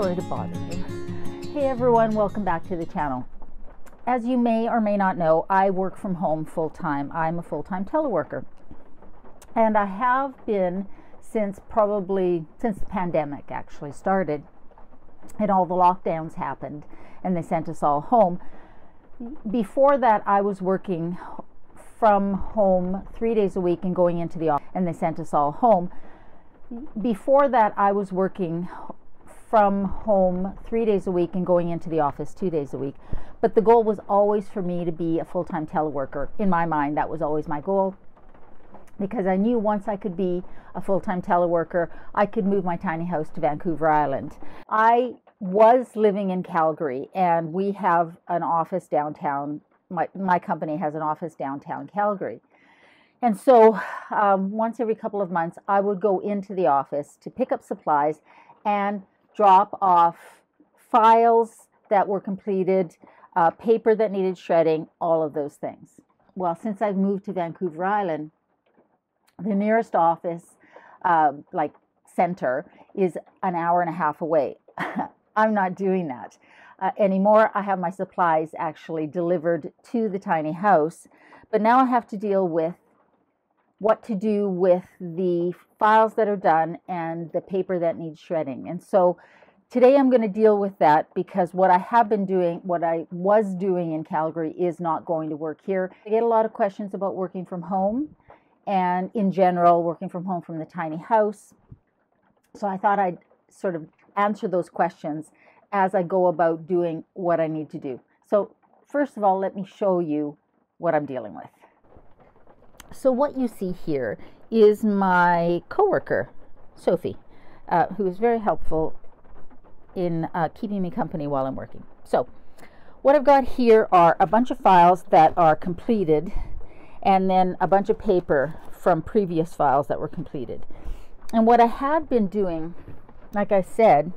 Sorry to bother you. Hey everyone, welcome back to the channel. As you may or may not know, I work from home full-time. I'm a full-time teleworker. And I have been since the pandemic actually started and all the lockdowns happened and they sent us all home. Before that, I was working from home 3 days a week and going into the office, and they sent us all home. Before that, I was working from home 3 days a week and going into the office 2 days a week. But the goal was always for me to be a full-time teleworker. In my mind, that was always my goal, because I knew once I could be a full-time teleworker, I could move my tiny house to Vancouver Island. I was living in Calgary, and we have an office downtown. My company has an office downtown Calgary. And so once every couple of months, I would go into the office to pick up supplies and drop off files that were completed, paper that needed shredding, all of those things. Well, since I've moved to Vancouver Island, the nearest office, like center, is an hour and a half away. I'm not doing that anymore. I have my supplies actually delivered to the tiny house, but now I have to deal with what to do with the files that are done and the paper that needs shredding. And so today I'm going to deal with that, because what I was doing in Calgary is not going to work here. I get a lot of questions about working from home and in general working from home from the tiny house. So I thought I'd sort of answer those questions as I go about doing what I need to do. So first of all, let me show you what I'm dealing with. So what you see here is my coworker, Sophie, who is very helpful in keeping me company while I'm working. So what I've got here are a bunch of files that are completed, and then a bunch of paper from previous files that were completed. And what I had been doing, like I said,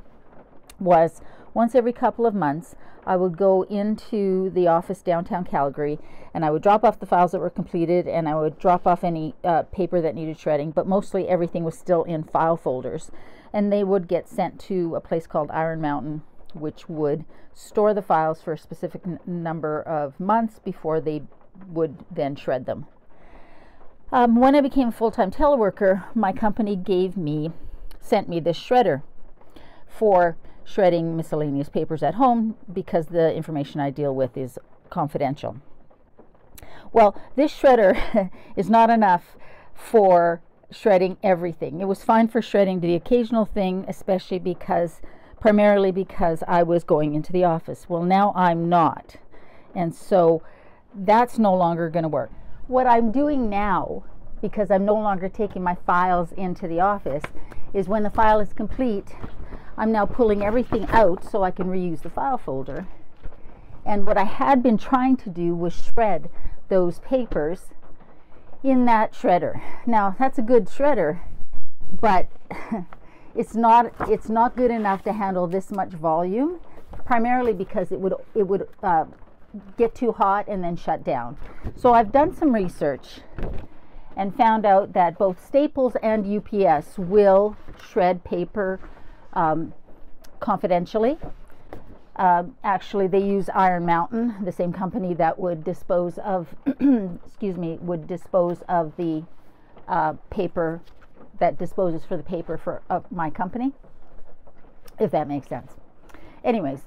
was once every couple of months, I would go into the office downtown Calgary, and I would drop off the files that were completed, and I would drop off any paper that needed shredding, but mostly everything was still in file folders. And they would get sent to a place called Iron Mountain, which would store the files for a specific number of months before they would then shred them. When I became a full-time teleworker, my company sent me this shredder for shredding miscellaneous papers at home, because the information I deal with is confidential. Well, this shredder is not enough for shredding everything. It was fine for shredding the occasional thing, primarily because I was going into the office. Well, now I'm not. And so that's no longer going to work. What I'm doing now, because I'm no longer taking my files into the office, is when the file is complete, I'm now pulling everything out so I can reuse the file folder. And what I had been trying to do was shred those papers in that shredder. Now, that's a good shredder, but it's not good enough to handle this much volume, primarily because it would get too hot and then shut down. So I've done some research and found out that both Staples and UPS will shred paper confidentially. Actually, they use Iron Mountain, the same company that would dispose of would dispose of the paper, that disposes for the paper of my company, if that makes sense. Anyways,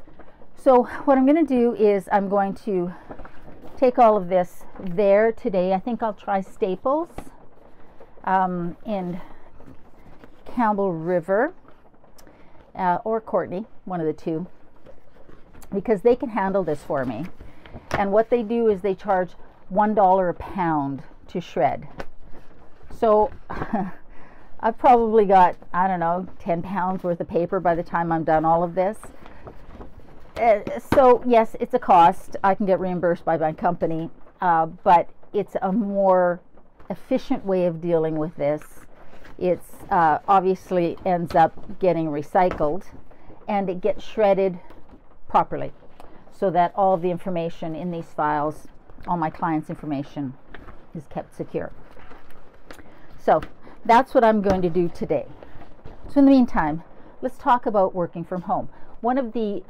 so what I'm going to do is I'm going to take all of this there today. I think I'll try Staples in Campbell River, or Courtney, one of the two, because they can handle this for me. And what they do is they charge $1 a pound to shred. So I've probably got, I don't know, 10 pounds worth of paper by the time I'm done all of this. So yes, it's a cost. I can get reimbursed by my company, but it's a more efficient way of dealing with this. It's obviously ends up getting recycled, and it gets shredded properly so that all of the information in these files, all my clients' information, is kept secure. So that's what I'm going to do today. So in the meantime, let's talk about working from home. One of the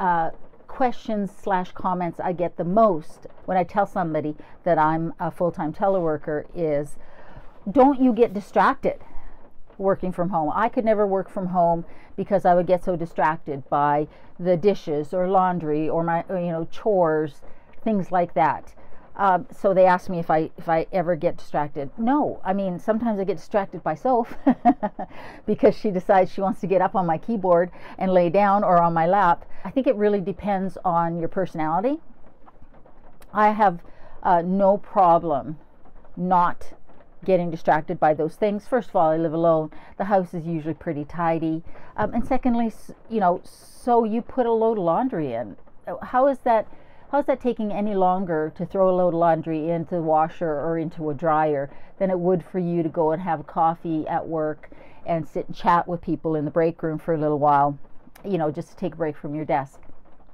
questions / comments I get the most when I tell somebody that I'm a full-time teleworker is, don't you get distracted working from home? I could never work from home because I would get so distracted by the dishes or laundry or my chores, things like that. So they asked me if I ever get distracted. No, I mean, sometimes I get distracted by Soph because she decides she wants to get up on my keyboard and lay down, or on my lap. I think it really depends on your personality. I have no problem not getting distracted by those things. First of all, I live alone. The house is usually pretty tidy. And secondly, so you put a load of laundry in. How's that taking any longer to throw a load of laundry into the washer or into a dryer than it would for you to go and have coffee at work and sit and chat with people in the break room for a little while, just to take a break from your desk?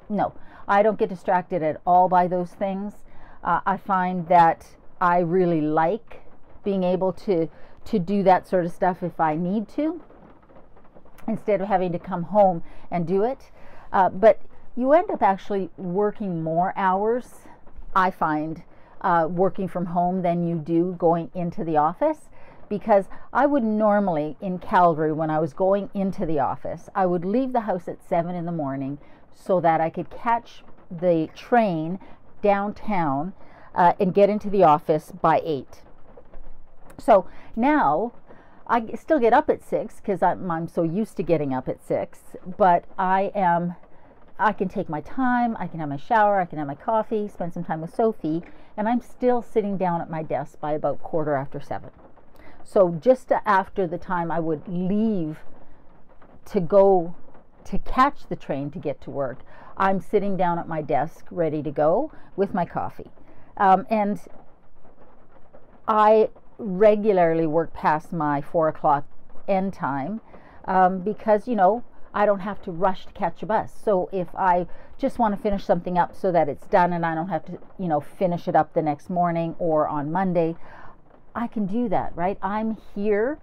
No, I don't get distracted at all by those things. I find that I really like being able to do that sort of stuff if I need to, instead of having to come home and do it. But you end up actually working more hours, I find, working from home than you do going into the office. Because I would normally, in Calgary, when I was going into the office, I would leave the house at 7 in the morning so that I could catch the train downtown and get into the office by 8. So now I still get up at 6 because I'm so used to getting up at 6, but I can take my time, I can have my shower, I can have my coffee, spend some time with Sophie, and I'm still sitting down at my desk by about 7:15. So just after the time I would leave to go to catch the train to get to work, I'm sitting down at my desk ready to go with my coffee. And I regularly work past my 4 o'clock end time because, I don't have to rush to catch a bus. So if I just want to finish something up so that it's done and I don't have to, finish it up the next morning or on Monday, I can do that, right? I'm here.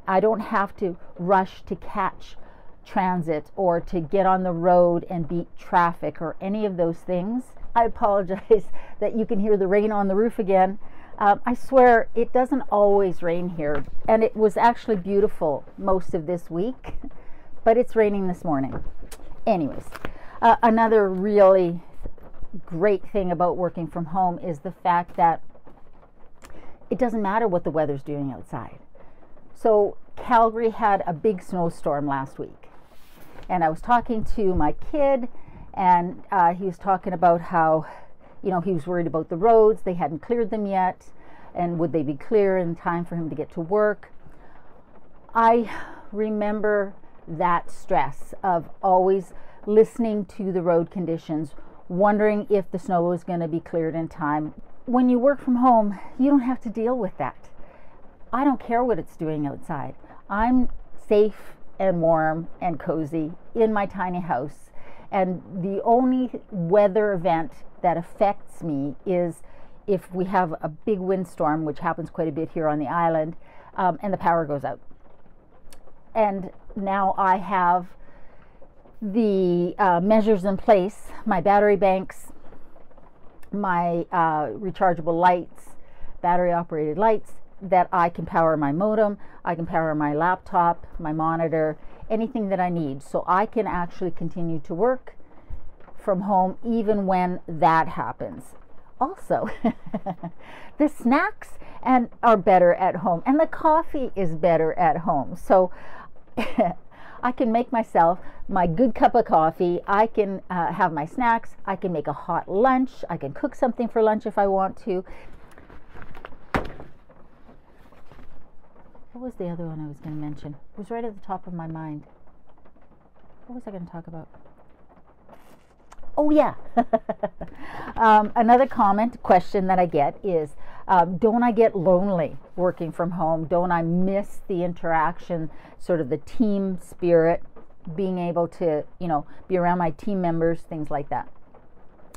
I don't have to rush to catch transit or to get on the road and beat traffic or any of those things. I apologize that you can hear the rain on the roof again. I swear it doesn't always rain here, and it was actually beautiful most of this week. But it's raining this morning. Anyways, another really great thing about working from home is the fact that it doesn't matter what the weather's doing outside. So Calgary had a big snowstorm last week. And I was talking to my kid, and he was talking about how, he was worried about the roads. They hadn't cleared them yet. And would they be clear in time for him to get to work? I remember that stress of always listening to the road conditions, wondering if the snow was going to be cleared in time. When you work from home, you don't have to deal with that. I don't care what it's doing outside. I'm safe and warm and cozy in my tiny house, and the only weather event that affects me is if we have a big windstorm, which happens quite a bit here on the island, and the power goes out. And now I have the measures in place, my battery banks, my rechargeable lights, battery operated lights, that I can power my modem, I can power my laptop, my monitor, anything that I need. So I can actually continue to work from home even when that happens. Also, the snacks are better at home, and the coffee is better at home. So I can make myself my good cup of coffee. I can have my snacks. I can make a hot lunch. I can cook something for lunch if I want to. What was the other one I was going to mention? It was right at the top of my mind. What was I going to talk about? Oh yeah. Another question that I get is, don't I get lonely working from home? Don't I miss the interaction, sort of the team spirit, being able to, be around my team members, things like that?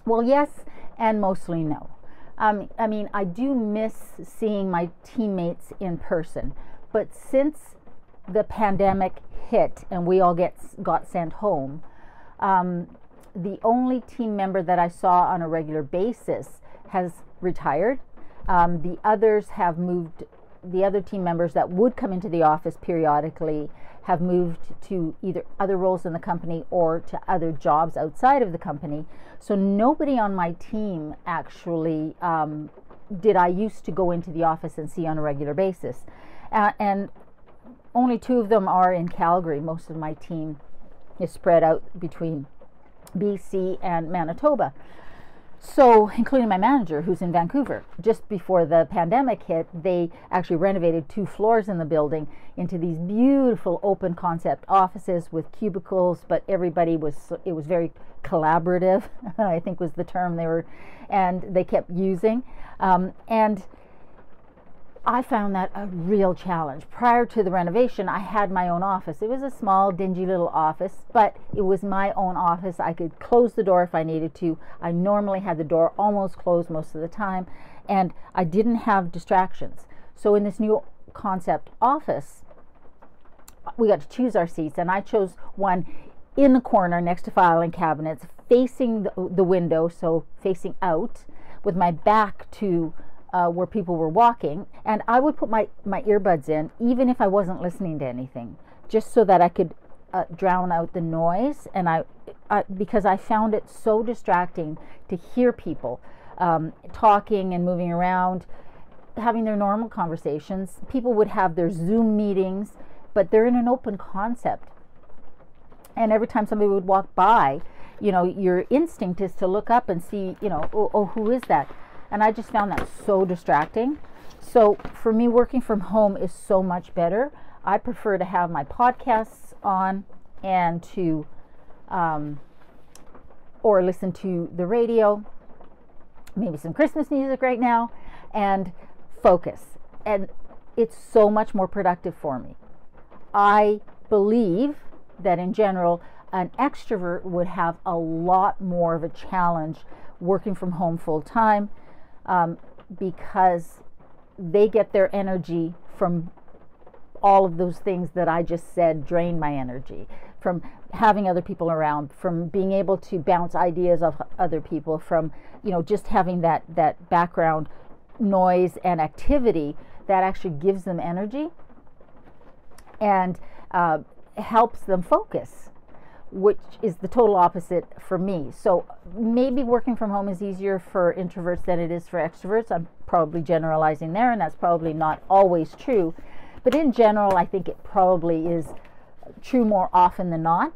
Well, yes, and mostly no. I mean, I do miss seeing my teammates in person, but since the pandemic hit and we all got sent home, The only team member that I saw on a regular basis has retired. The others have moved. The other team members that would come into the office periodically have moved to either other roles in the company or to other jobs outside of the company. So nobody on my team actually did I used to go into the office and see on a regular basis. And only 2 of them are in Calgary. Most of my team is spread out between BC and Manitoba. So, including my manager, who's in Vancouver. Just before the pandemic hit, they actually renovated 2 floors in the building into these beautiful open concept offices with cubicles, but it was very collaborative, I think was the term they kept using. And I found that a real challenge. Prior to the renovation, I had my own office. It was a small, dingy little office, but it was my own office. I could close the door if I needed to. I normally had the door almost closed most of the time, and I didn't have distractions. So in this new concept office, we got to choose our seats, and I chose one in the corner next to filing cabinets, facing the window, so facing out, with my back to where people were walking, and I would put my earbuds in even if I wasn't listening to anything, just so that I could drown out the noise. And I because I found it so distracting to hear people talking and moving around, having their normal conversations. People would have their Zoom meetings, but they're in an open concept, and every time somebody would walk by, your instinct is to look up and see, oh, who is that? And I just found that so distracting. So for me, working from home is so much better. I prefer to have my podcasts on and to, or listen to the radio, maybe some Christmas music right now, and focus. And it's so much more productive for me. I believe that in general, an extrovert would have a lot more of a challenge working from home full time. Because they get their energy from all of those things that I just said drain my energy, from having other people around, from being able to bounce ideas off other people, from just having that background noise and activity that actually gives them energy and helps them focus, which is the total opposite for me. So maybe working from home is easier for introverts than it is for extroverts. I'm probably generalizing there, and that's probably not always true. But in general, I think it probably is true more often than not.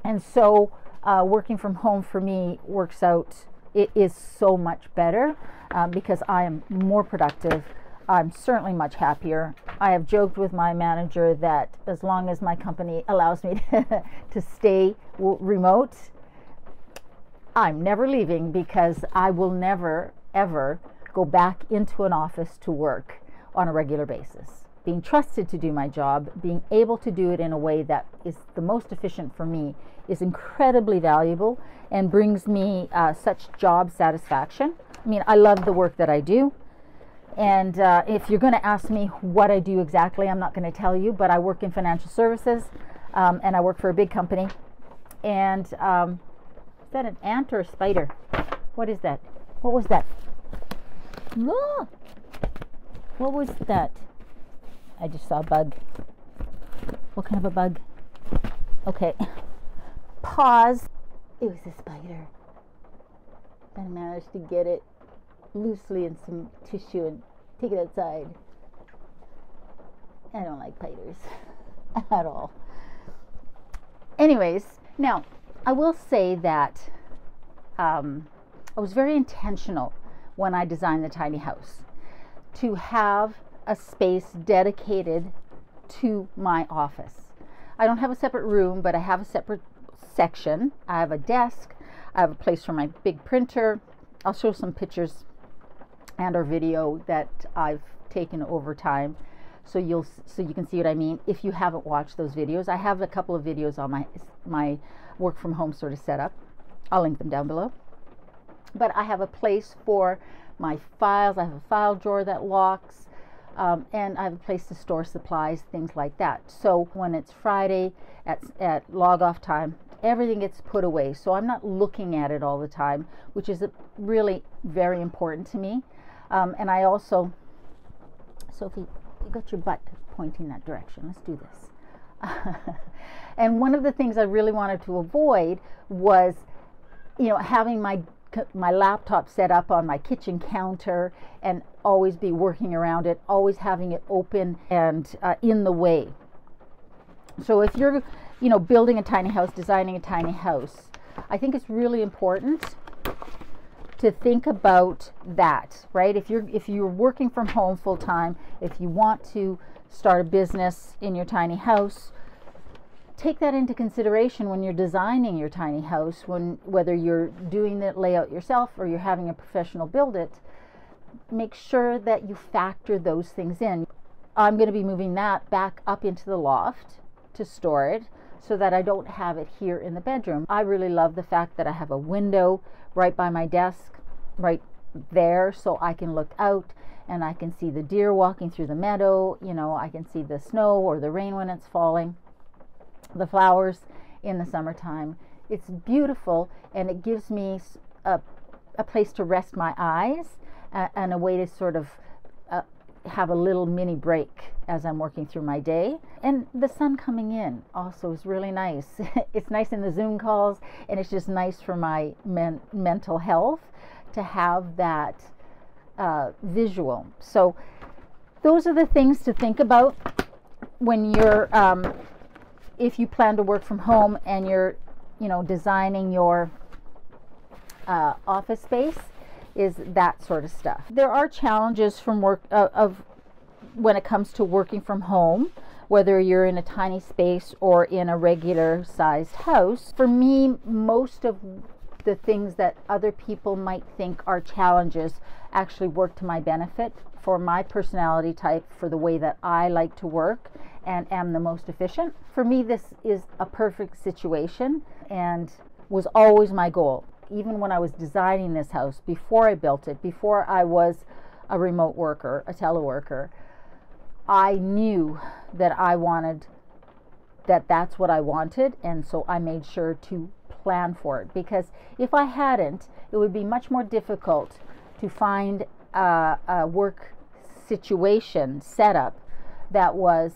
And so working from home for me works out. It is so much better because I am more productive. I'm certainly much happier. I have joked with my manager that as long as my company allows me to stay remote, I'm never leaving, because I will never, ever go back into an office to work on a regular basis. Being trusted to do my job, being able to do it in a way that is the most efficient for me, is incredibly valuable and brings me such job satisfaction. I mean, I love the work that I do. And if you're going to ask me what I do exactly, I'm not going to tell you, but I work in financial services, and I work for a big company. And is that an ant or a spider? What is that? What was that? Look! What was that? I just saw a bug. What kind of a bug? Okay. Pause. It was a spider. I managed to get it loosely in some tissue and take it outside. I don't like spiders at all. Anyways, now I will say that I was very intentional when I designed the tiny house to have a space dedicated to my office. I don't have a separate room, but I have a separate section. I have a desk. I have a place for my big printer. I'll show some pictures and our video that I've taken over time, so you can see what I mean if you haven't watched those videos. I have a couple of videos on my work from home sort of setup. I'll link them down below. But I have a place for my files. I have a file drawer that locks, and I have a place to store supplies, things like that. So when it's Friday at log off time, everything gets put away, so I'm not looking at it all the time, which is really very important to me. And I also, Sophie, you got your butt pointing that direction. Let's do this. And one of the things I really wanted to avoid was, having my laptop set up on my kitchen counter and always be working around it, always having it open and in the way. So if you're, building a tiny house, designing a tiny house, I think it's really important to think about that, right? If you're working from home full time, if you want to start a business in your tiny house, take that into consideration when you're designing your tiny house, whether you're doing the layout yourself or you're having a professional build it. Make sure that you factor those things in. I'm going to be moving that back up into the loft to store it so that I don't have it here in the bedroom. I really love the fact that I have a window right by my desk, right there, so I can look out and I can see the deer walking through the meadow. I can see the snow or the rain when it's falling, the flowers in the summertime. It's beautiful, and it gives me a place to rest my eyes and a way to sort of have a little mini break as I'm working through my day. And the sun coming in also is really nice. It's nice in the Zoom calls, and it's just nice for my mental health to have that visual. So those are the things to think about when you're if you plan to work from home and you're designing your office space, is that sort of stuff. There are challenges from work when it comes to working from home, whether you're in a tiny space or in a regular sized house. For me, most of the things that other people might think are challenges actually work to my benefit for my personality type, for the way that I like to work and am the most efficient. For me, this is a perfect situation and was always my goal. Even when I was designing this house, before I built it, before I was a remote worker, a teleworker, I knew that that's what I wanted, and so I made sure to plan for it, because if I hadn't, it would be much more difficult to find a work situation setup that was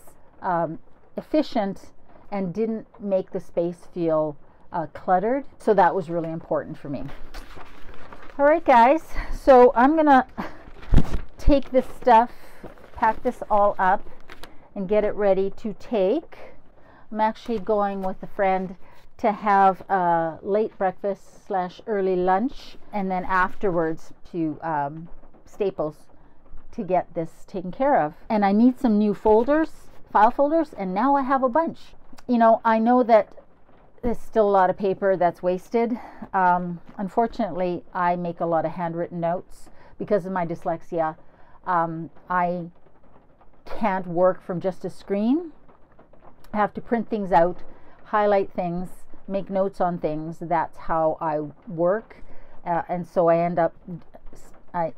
efficient and didn't make the space feel cluttered. So that was really important for me. All right, guys, so I'm gonna take this stuff, pack this all up and get it ready to take. I'm actually going with a friend to have a late breakfast / early lunch, and then afterwards to Staples to get this taken care of. And I need some new file folders, and now I have a bunch. I know that there's still a lot of paper that's wasted. Unfortunately, I make a lot of handwritten notes because of my dyslexia. I can't work from just a screen. I have to print things out, highlight things, make notes on things. That's how I work, and so I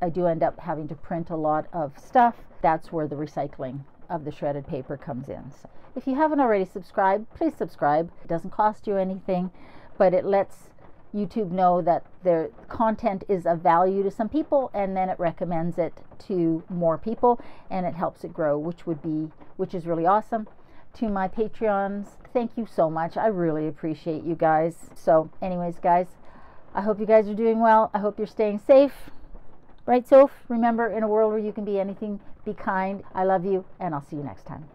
do end up having to print a lot of stuff. That's where the recycling of the shredded paper comes in. So if you haven't already subscribed, please subscribe. It doesn't cost you anything, but it lets YouTube know that their content is of value to some people, and then it recommends it to more people, and it helps it grow, which is really awesome. To my Patreons, thank you so much. I really appreciate you guys. So anyways, guys, I hope you guys are doing well. I hope you're staying safe. Right, Soph? Remember, in a world where you can be anything, be kind. I love you, and I'll see you next time.